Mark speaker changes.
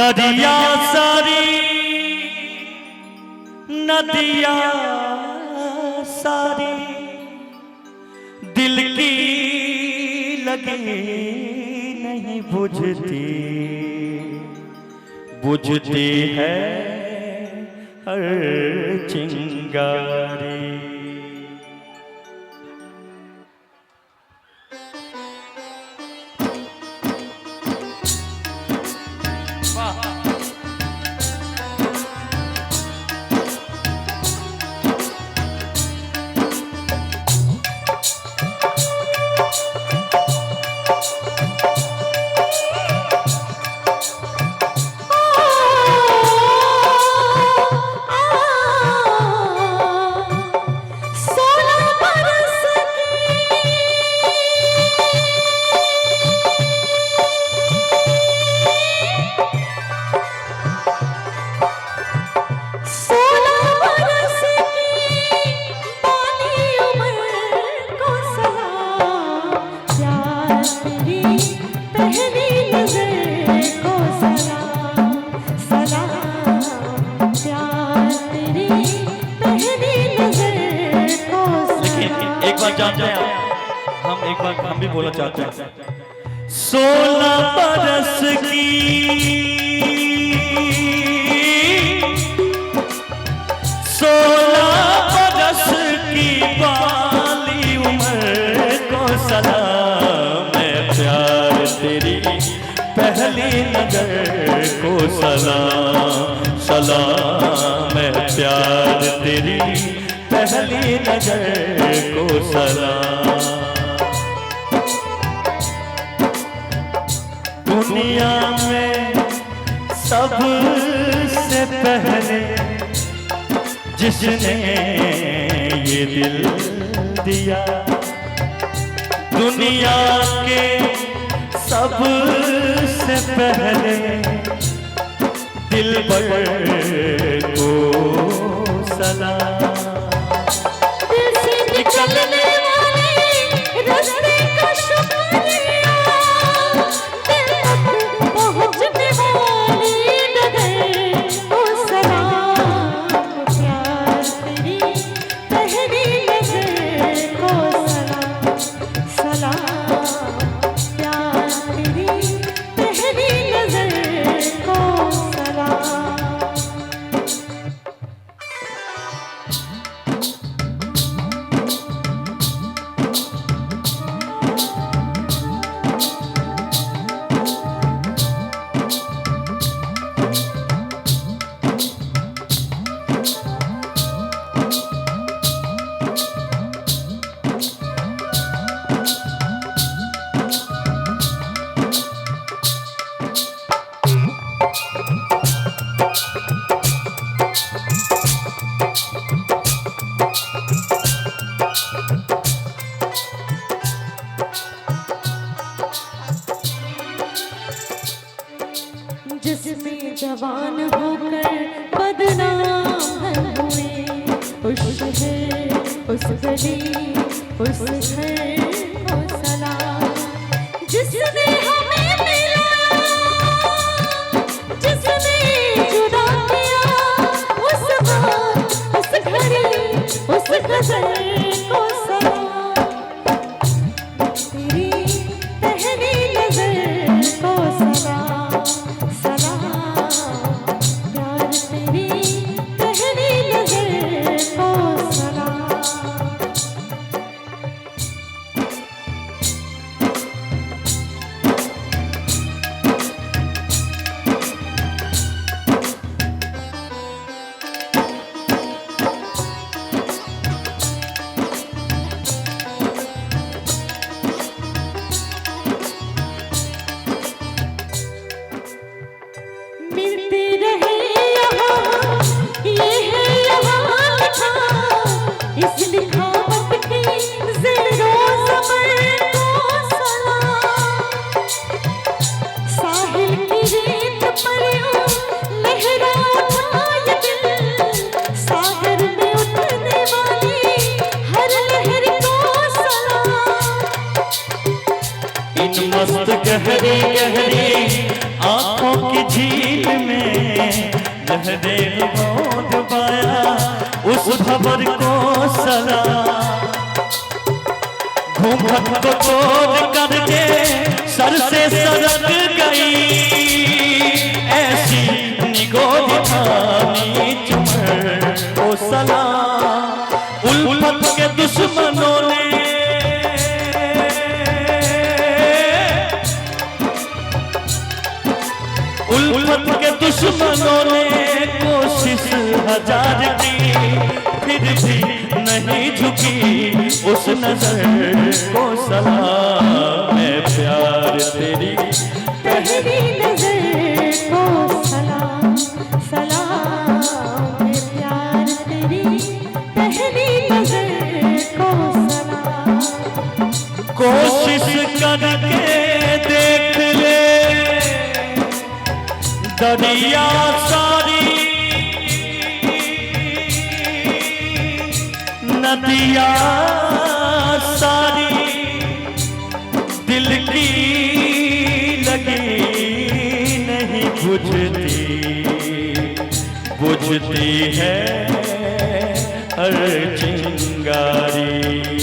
Speaker 1: दरिया सारी नदिया सारी दिल की लगी नहीं बुझती, बुझती है हर चिंगारी। जानते हैं हम भी बोलना चाहते हैं। 16 बरस की 16 बरस की बाली उम्र को सलाम है प्यार तेरी पहली नजर को सलाम, सलाम है प्यार तेरी पहली नजर को सलाम। दुनिया में सबसे पहले जिसने ये दिल दिया, दुनिया के सबसे पहले दिलबर को सलाम।
Speaker 2: निकलने वाले रास्ते का शुक्रिया, दिल तक पहुंचने वाली डगर को सलाम, प्यार तेरी पहली नजर को सलाम, सलाम प्यार तेरी पहली नजर को सलाम। जिसमें जवान होकर बदनाम हुए, उस शहर उस गली उस घर को सलाम। जिसने हमें मिला, जिसने जुदा किया, उस बात उस घड़ी उस गजल को सलाम। तेरी पहली नजर को सलाम,
Speaker 1: मस्त गहरी गहरी आंखों की झील में लहरे मौज पाया उस भंवर को सलाम। घूंघट को तोड़ करके सर से सरक गई ऐसी निगोह पानी चुमर ओ सलाम। उल्फत के दुश्मनों ने उल्फत के दुश्मनों ने कोशिश हजार की फिर भी नहीं झुकी उस नजर को सलाम। है प्यार तेरी
Speaker 2: पहली नजर को सलाम सलाम है प्यार तेरी पहली नजर को सलाम।
Speaker 1: कोशिश करके देख ले दरिया सारी नदिया सारी दिल की लगी नहीं बुझती है हर चिंगारी।